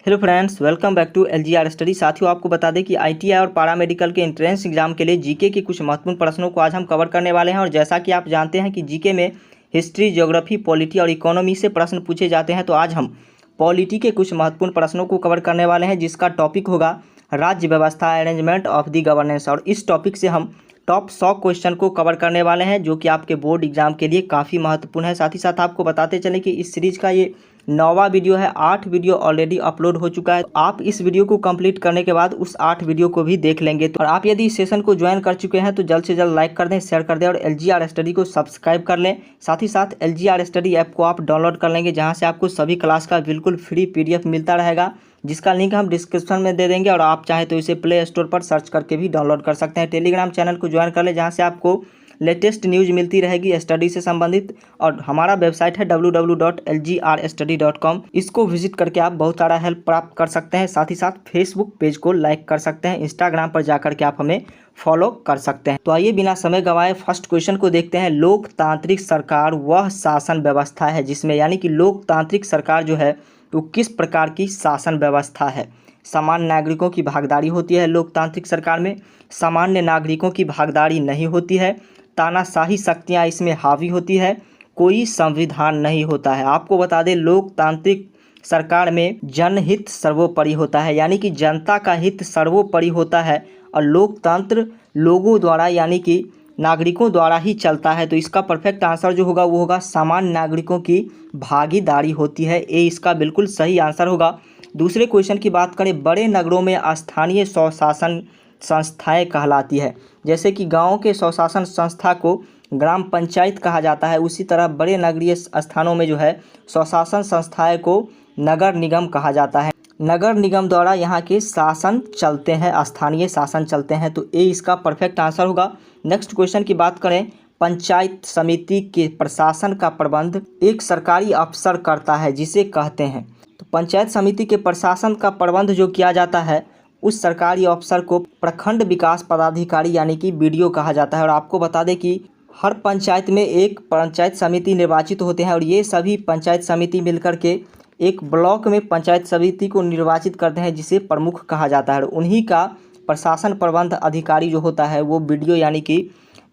Hello friends, welcome back to LGR study. साथियों, आपको बता दें कि ITI और पैरामेडिकल के एंट्रेंस एग्जाम के लिए जीके के कुछ महत्वपूर्ण प्रश्नों को आज हम कवर करने वाले हैं। और जैसा कि आप जानते हैं कि जीके में हिस्ट्री, ज्योग्राफी, पॉलिटी और इकोनॉमी से प्रश्न पूछे जाते हैं, तो आज हम पॉलिटी के कुछ महत्वपूर्ण प्रश्नों को कवर करने वाले हैं, जिसका टॉपिक होगा राज्य व्यवस्था, अरेंजमेंट ऑफ द गवर्नेंस। और इस टॉपिक से हम टॉप 100 क्वेश्चन को कवर करने वाले हैं, जो कि आपके बोर्ड एग्जाम के लिए काफ़ी महत्वपूर्ण है। साथ ही साथ आपको बताते चलें कि इस सीरीज का ये 9वां वीडियो है। 8 वीडियो ऑलरेडी अपलोड हो चुका है। आप इस वीडियो को कंप्लीट करने के बाद उस 8 वीडियो को भी देख लेंगे। और आप यदि इस सेशन को ज्वाइन कर चुके हैं तो जल्द से जल्द लाइक कर दें, शेयर कर दें और LGR स्टडी को सब्सक्राइब कर लें। साथ ही साथ LGR स्टडी ऐप को आप डाउनलोड कर लेंगे, जहां से आपको सभी क्लास का बिल्कुल फ्री PDF मिलता रहेगा, जिसका लिंक हम डिस्क्रिप्शन में दे देंगे। और आप चाहें तो इसे प्ले स्टोर पर सर्च करके भी डाउनलोड कर सकते हैं। टेलीग्राम चैनल को ज्वाइन कर लें, जहाँ से आपको लेटेस्ट न्यूज़ मिलती रहेगी स्टडी से संबंधित। और हमारा वेबसाइट है www.lgrstudy.com। इसको विजिट करके आप बहुत सारा हेल्प प्राप्त कर सकते हैं। साथ ही साथ फेसबुक पेज को लाइक कर सकते हैं, इंस्टाग्राम पर जाकर के आप हमें फॉलो कर सकते हैं। तो आइए बिना समय गंवाए फर्स्ट क्वेश्चन को देखते हैं। लोकतांत्रिक सरकार वह शासन व्यवस्था है जिसमें, यानी कि लोकतांत्रिक सरकार जो है तो किस प्रकार की शासन व्यवस्था है। सामान्य नागरिकों की भागीदारी होती है लोकतांत्रिक सरकार में, सामान्य नागरिकों की भागीदारी नहीं होती है, तानाशाही शक्तियाँ इसमें हावी होती है, कोई संविधान नहीं होता है। आपको बता दें, लोकतांत्रिक सरकार में जनहित सर्वोपरि होता है, यानी कि जनता का हित सर्वोपरि होता है। और लोकतंत्र लोगों द्वारा, यानी कि नागरिकों द्वारा ही चलता है। तो इसका परफेक्ट आंसर जो होगा वो होगा सामान्य नागरिकों की भागीदारी होती है। ये इसका बिल्कुल सही आंसर होगा। दूसरे क्वेश्चन की बात करें, बड़े नगरों में स्थानीय स्वशासन संस्थाएं कहलाती है। जैसे कि गाँव के स्वशासन संस्था को ग्राम पंचायत कहा जाता है, उसी तरह बड़े नगरीय स्थानों में जो है स्वशासन संस्थाएं को नगर निगम कहा जाता है। नगर निगम द्वारा यहाँ के शासन चलते हैं, स्थानीय शासन चलते हैं। तो ये इसका परफेक्ट आंसर होगा। नेक्स्ट क्वेश्चन की बात करें, पंचायत समिति के प्रशासन का प्रबंध एक सरकारी अफसर करता है, जिसे कहते हैं। तो पंचायत समिति के प्रशासन का प्रबंध जो किया जाता है, उस सरकारी अफसर को प्रखंड विकास पदाधिकारी यानी कि BDO कहा जाता है। और आपको बता दें कि हर पंचायत में एक पंचायत समिति निर्वाचित होते हैं, और ये सभी पंचायत समिति मिलकर के एक ब्लॉक में पंचायत समिति को निर्वाचित करते हैं, जिसे प्रमुख कहा जाता है। उन्हीं का प्रशासन प्रबंध अधिकारी जो होता है वो BDO यानी कि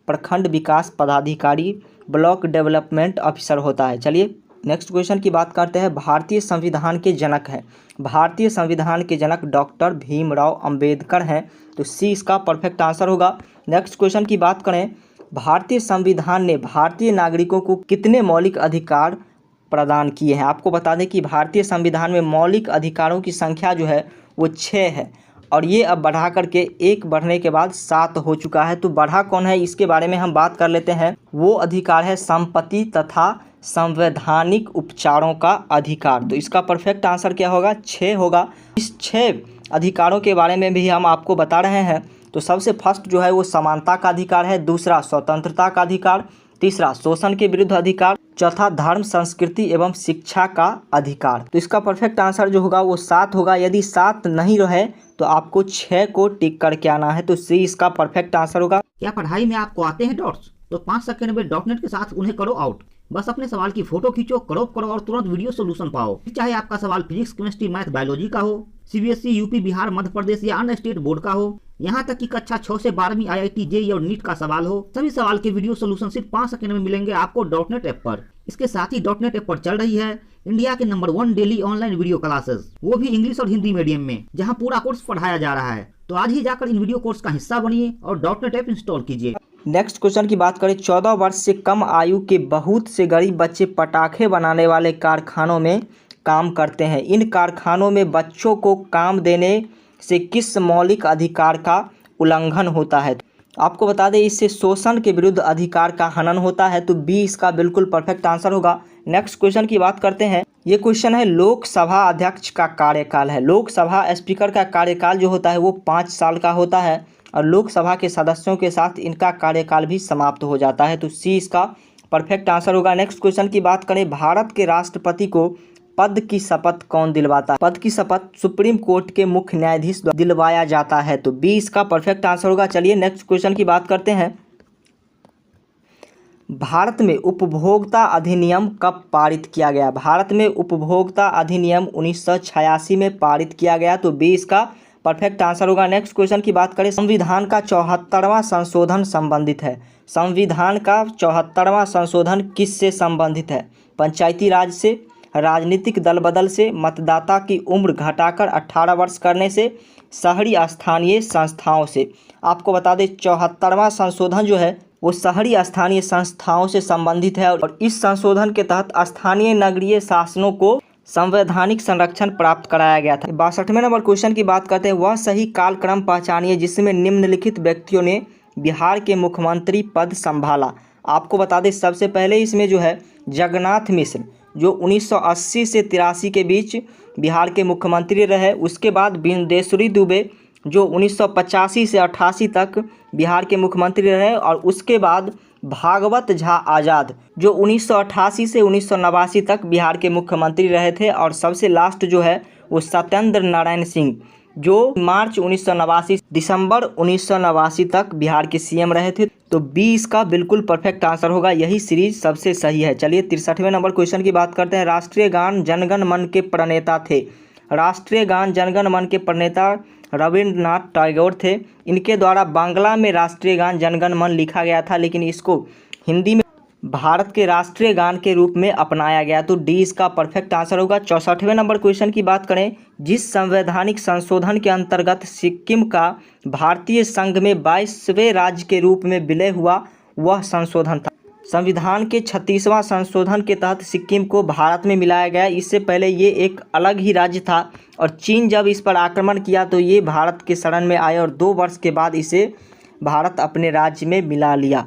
प्रखंड विकास पदाधिकारी, ब्लॉक डेवलपमेंट ऑफिसर होता है। चलिए नेक्स्ट क्वेश्चन की बात करते हैं। भारतीय संविधान के जनक हैं, भारतीय संविधान के जनक डॉक्टर भीमराव अंबेडकर हैं। तो C इसका परफेक्ट आंसर होगा। नेक्स्ट क्वेश्चन की बात करें, भारतीय संविधान ने भारतीय नागरिकों को कितने मौलिक अधिकार प्रदान किए हैं। आपको बता दें कि भारतीय संविधान में मौलिक अधिकारों की संख्या जो है वो 6 है, और ये अब बढ़ा करके 1 बढ़ने के बाद 7 हो चुका है। तो बढ़ा कौन है, इसके बारे में हम बात कर लेते हैं। वो अधिकार है संपत्ति तथा संवैधानिक उपचारों का अधिकार। तो इसका परफेक्ट आंसर क्या होगा, 6 होगा। इस 6 अधिकारों के बारे में भी हम आपको बता रहे हैं। तो सबसे फर्स्ट जो है वो समानता का अधिकार है, दूसरा स्वतंत्रता का अधिकार, तीसरा शोषण के विरुद्ध अधिकार, चौथा धर्म, संस्कृति एवं शिक्षा का अधिकार। तो इसका परफेक्ट आंसर जो होगा वो 7 होगा। यदि 7 नहीं रहे तो आपको 6 को टिक करके आना है। तो C इसका परफेक्ट आंसर होगा। क्या पढ़ाई में आपको आते हैं डॉट्स? तो 5 सेकंड में डॉटनेट के साथ उन्हें करो आउट। बस अपने सवाल की फोटो खींचो, क्रॉप करो और तुरंत वीडियो सोल्यूशन पाओ। चाहे आपका सवाल फिजिक्स, केमिस्ट्री, मैथ, बायोलॉजी का हो, CBSE, UP, बिहार, मध्य प्रदेश या अन्य स्टेट बोर्ड का हो, यहाँ तक कि कक्षा 6 से 12वीं IIT, JEE और नीट का सवाल हो, सभी सवाल के वीडियो सोल्यूशन सिर्फ 5 सेकंड में मिलेंगे आपको डॉटनेट ऐप पर। इसके साथ ही डॉटनेट ऐप पर चल रही है इंडिया के number 1 daily online video classes, वो भी इंग्लिश और हिंदी मीडियम में, जहाँ पूरा कोर्स पढ़ाया जा रहा है। तो आज ही जाकर इन वीडियो कोर्स का हिस्सा बनिए और डॉटनेट ऐप इंस्टॉल कीजिए। नेक्स्ट क्वेश्चन की बात करें, 14 वर्ष से कम आयु के बहुत से गरीब बच्चे पटाखे बनाने वाले कारखानों में काम करते हैं। इन कारखानों में बच्चों को काम देने से किस मौलिक अधिकार का उल्लंघन होता है। आपको बता दें, इससे शोषण के विरुद्ध अधिकार का हनन होता है। तो B इसका बिल्कुल परफेक्ट आंसर होगा। नेक्स्ट क्वेश्चन की बात करते हैं। ये क्वेश्चन है, लोकसभा अध्यक्ष का कार्यकाल है। लोकसभा स्पीकर का कार्यकाल जो होता है वो 5 साल का होता है, और लोकसभा के सदस्यों के साथ इनका कार्यकाल भी समाप्त हो जाता है। तो C इसका परफेक्ट आंसर होगा। नेक्स्ट क्वेश्चन की बात करें, भारत के राष्ट्रपति को पद की शपथ कौन दिलवाता है। पद की शपथ सुप्रीम कोर्ट के मुख्य न्यायाधीश द्वारा दिलवाया जाता है। तो B इसका परफेक्ट आंसर होगा। चलिए नेक्स्ट क्वेश्चन की बात करते हैं। भारत में उपभोक्ता अधिनियम कब पारित किया गया? भारत में उपभोक्ता अधिनियम 1986 में पारित किया गया, तो बी इसका परफेक्ट आंसर होगा। नेक्स्ट क्वेश्चन की बात करें, संविधान का 74वां संशोधन संबंधित है। संविधान का 74वां संशोधन किससे संबंधित है? पंचायती राज से, राजनीतिक दल बदल से, मतदाता की उम्र घटाकर 18 वर्ष करने से, शहरी स्थानीय संस्थाओं से। आपको बता दें 74वां संशोधन जो है वो शहरी स्थानीय संस्थाओं से संबंधित है और इस संशोधन के तहत स्थानीय नगरीय शासनों को संवैधानिक संरक्षण प्राप्त कराया गया था। 62वें नंबर क्वेश्चन की बात करते हैं, वह सही कालक्रम पहचानिए जिसमें निम्नलिखित व्यक्तियों ने बिहार के मुख्यमंत्री पद संभाला। आपको बता दें सबसे पहले इसमें जो है जगन्नाथ मिश्र जो 1980 से 83 के बीच बिहार के मुख्यमंत्री रहे। उसके बाद बिंदेश्वरी दुबे जो 1985 से 88 तक बिहार के मुख्यमंत्री रहे और उसके बाद भागवत झा आज़ाद जो 1988 से 1989 तक बिहार के मुख्यमंत्री रहे थे और सबसे लास्ट जो है वो सत्येंद्र नारायण सिंह जो मार्च 1989 दिसंबर 1989 तक बिहार के सीएम रहे थे। तो बी इसका बिल्कुल परफेक्ट आंसर होगा, यही सीरीज सबसे सही है। चलिए 63वें नंबर क्वेश्चन की बात करते हैं, राष्ट्रीय गान जनगण मन के प्रणेता थे। राष्ट्रीय गान जनगण मन के प्रणेता रविंद्रनाथ टैगोर थे। इनके द्वारा बांग्ला में राष्ट्रीय गान जनगण मन लिखा गया था, लेकिन इसको हिंदी में भारत के राष्ट्रीय गान के रूप में अपनाया गया, तो डी इसका परफेक्ट आंसर होगा। 64वें नंबर क्वेश्चन की बात करें, जिस संवैधानिक संशोधन के अंतर्गत सिक्किम का भारतीय संघ में 22वें राज्य के रूप में विलय हुआ वह संशोधन था। संविधान के 36वां संशोधन के तहत सिक्किम को भारत में मिलाया गया। इससे पहले ये एक अलग ही राज्य था और चीन जब इस पर आक्रमण किया तो ये भारत के शरण में आए और 2 वर्ष के बाद इसे भारत अपने राज्य में मिला लिया,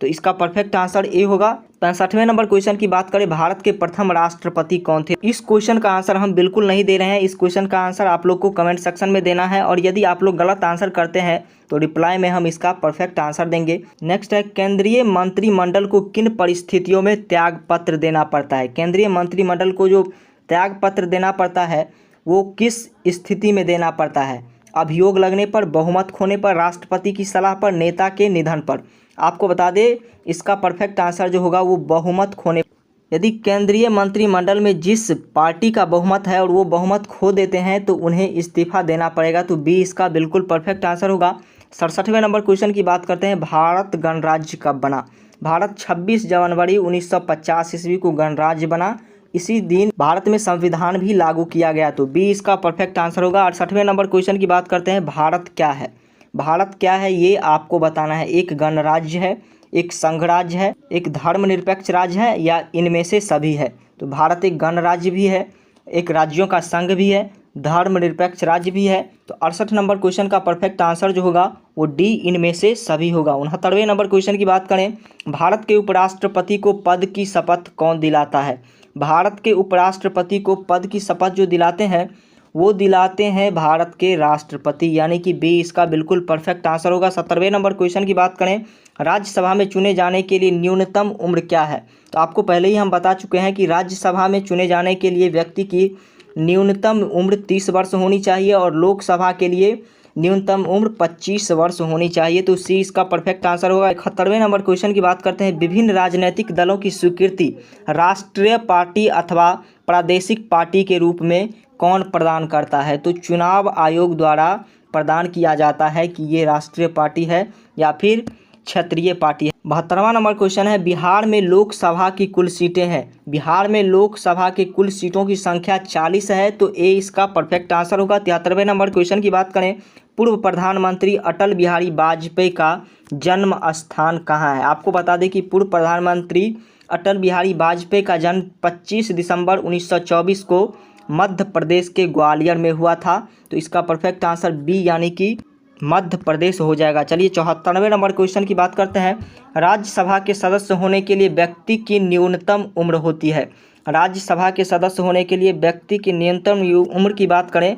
तो इसका परफेक्ट आंसर ए होगा। 65वें नंबर क्वेश्चन की बात करें, भारत के प्रथम राष्ट्रपति कौन थे? इस क्वेश्चन का आंसर हम बिल्कुल नहीं दे रहे हैं, इस क्वेश्चन का आंसर आप लोग को कमेंट सेक्शन में देना है और यदि आप लोग गलत आंसर करते हैं तो रिप्लाई में हम इसका परफेक्ट आंसर देंगे। नेक्स्ट है, केंद्रीय मंत्रिमंडल को किन परिस्थितियों में त्याग पत्र देना पड़ता है? केंद्रीय मंत्रिमंडल को जो त्याग पत्र देना पड़ता है वो किस स्थिति में देना पड़ता है? अभियोग लगने पर, बहुमत खोने पर, राष्ट्रपति की सलाह पर, नेता के निधन पर। आपको बता दें इसका परफेक्ट आंसर जो होगा वो बहुमत खोने। यदि केंद्रीय मंत्रिमंडल में जिस पार्टी का बहुमत है और वो बहुमत खो देते हैं तो उन्हें इस्तीफा देना पड़ेगा, तो बी इसका बिल्कुल परफेक्ट आंसर होगा। 67वें नंबर क्वेश्चन की बात करते हैं, भारत गणराज्य कब बना? भारत 26 जनवरी 1950 ईस्वी को गणराज्य बना। इसी दिन भारत में संविधान भी लागू किया गया, तो बी इसका परफेक्ट आंसर होगा। 68वें नंबर क्वेश्चन की बात करते हैं, भारत क्या है? भारत क्या है ये आपको बताना है। एक गणराज्य है, एक संघराज्य है, एक धर्मनिरपेक्ष राज्य है या इनमें से सभी है? तो भारत एक गणराज्य भी है, एक राज्यों का संघ भी है, धर्मनिरपेक्ष राज्य भी है। तो 68 नंबर क्वेश्चन का परफेक्ट आंसर जो होगा वो डी इनमें से सभी होगा। 69वें नंबर क्वेश्चन की बात करें, भारत के उपराष्ट्रपति को पद की शपथ कौन दिलाता है? भारत के उपराष्ट्रपति को पद की शपथ जो दिलाते हैं वो दिलाते हैं भारत के राष्ट्रपति, यानी कि बी इसका बिल्कुल परफेक्ट आंसर होगा। 70वें नंबर क्वेश्चन की बात करें, राज्यसभा में चुने जाने के लिए न्यूनतम उम्र क्या है? तो आपको पहले ही हम बता चुके हैं कि राज्यसभा में चुने जाने के लिए व्यक्ति की न्यूनतम उम्र 30 वर्ष होनी चाहिए और लोकसभा के लिए न्यूनतम उम्र 25 वर्ष होनी चाहिए, तो सी इसका परफेक्ट आंसर होगा। 71वें नंबर क्वेश्चन की बात करते हैं, विभिन्न राजनीतिक दलों की स्वीकृति राष्ट्रीय पार्टी अथवा प्रादेशिक पार्टी के रूप में कौन प्रदान करता है? तो चुनाव आयोग द्वारा प्रदान किया जाता है कि ये राष्ट्रीय पार्टी है या फिर क्षेत्रीय पार्टी है। 72वां नंबर क्वेश्चन है, बिहार में लोकसभा की कुल सीटें हैं। बिहार में लोकसभा के कुल सीटों की संख्या 40 है, तो ए इसका परफेक्ट आंसर होगा। 73वें नंबर क्वेश्चन की बात करें, पूर्व प्रधानमंत्री अटल बिहारी वाजपेयी का जन्म स्थान कहाँ है? आपको बता दें कि पूर्व प्रधानमंत्री अटल बिहारी वाजपेयी का जन्म 25 दिसंबर 1924 को मध्य प्रदेश के ग्वालियर में हुआ था, तो इसका परफेक्ट आंसर बी यानी कि मध्य प्रदेश हो जाएगा। चलिए 74वें नंबर क्वेश्चन की बात करते हैं, राज्यसभा के सदस्य होने के लिए व्यक्ति की न्यूनतम उम्र होती है। राज्यसभा के सदस्य होने के लिए व्यक्ति की न्यूनतम उम्र की बात करें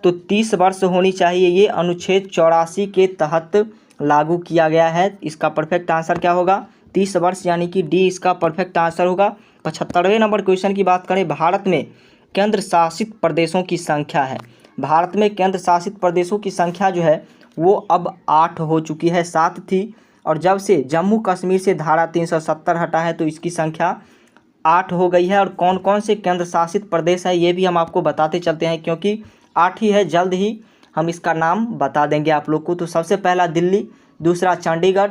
तो 30 वर्ष होनी चाहिए। ये अनुच्छेद 84 के तहत लागू किया गया है। इसका परफेक्ट आंसर क्या होगा? 30 वर्ष, यानी कि डी इसका परफेक्ट आंसर होगा। 75वें नंबर क्वेश्चन की बात करें, भारत में केंद्र शासित प्रदेशों की संख्या है। भारत में केंद्र शासित प्रदेशों की संख्या जो है वो अब 8 हो चुकी है। 7 थी और जब से जम्मू कश्मीर से धारा 370 हटा है तो इसकी संख्या 8 हो गई है। और कौन कौन से केंद्र शासित प्रदेश है ये भी हम आपको बताते चलते हैं, क्योंकि 8 ही है, जल्द ही हम इसका नाम बता देंगे आप लोग को। तो सबसे पहला दिल्ली, दूसरा चंडीगढ़,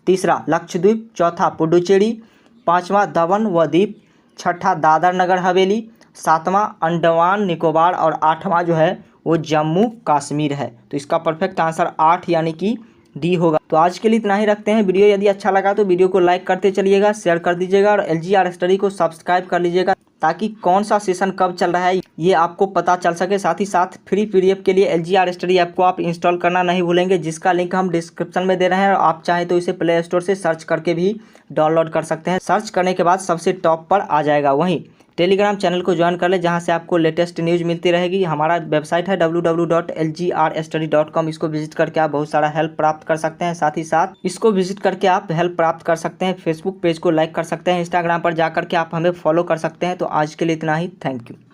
तीसरा लक्षद्वीप, चौथा पुडुचेरी, पाँचवा दमन व दीप, छठा दादर नगर हवेली, सातवां अंडमान निकोबार और आठवां जो है वो जम्मू कश्मीर है। तो इसका परफेक्ट आंसर 8 यानी कि डी होगा। तो आज के लिए इतना ही रखते हैं। वीडियो यदि अच्छा लगा तो वीडियो को लाइक करते चलिएगा, शेयर कर दीजिएगा और LGR स्टडी को सब्सक्राइब कर लीजिएगा, ताकि कौन सा सेशन कब चल रहा है ये आपको पता चल सके। साथ ही साथ फ्री PDF के लिए LGR स्टडी ऐप को आप इंस्टॉल करना नहीं भूलेंगे, जिसका लिंक हम डिस्क्रिप्शन में दे रहे हैं। और आप चाहें तो इसे प्ले स्टोर से सर्च करके भी डाउनलोड कर सकते हैं। सर्च करने के बाद सबसे टॉप पर आ जाएगा। वहीं टेलीग्राम चैनल को ज्वाइन कर ले, जहां से आपको लेटेस्ट न्यूज़ मिलती रहेगी। हमारा वेबसाइट है www.lgrstudy.com। इसको विजिट करके आप बहुत सारा हेल्प प्राप्त कर सकते हैं। साथ ही साथ इसको विजिट करके आप हेल्प प्राप्त कर सकते हैं। फेसबुक पेज को लाइक कर सकते हैं, इंस्टाग्राम पर जाकर के आप हमें फॉलो कर सकते हैं। तो आज के लिए इतना ही, थैंक यू।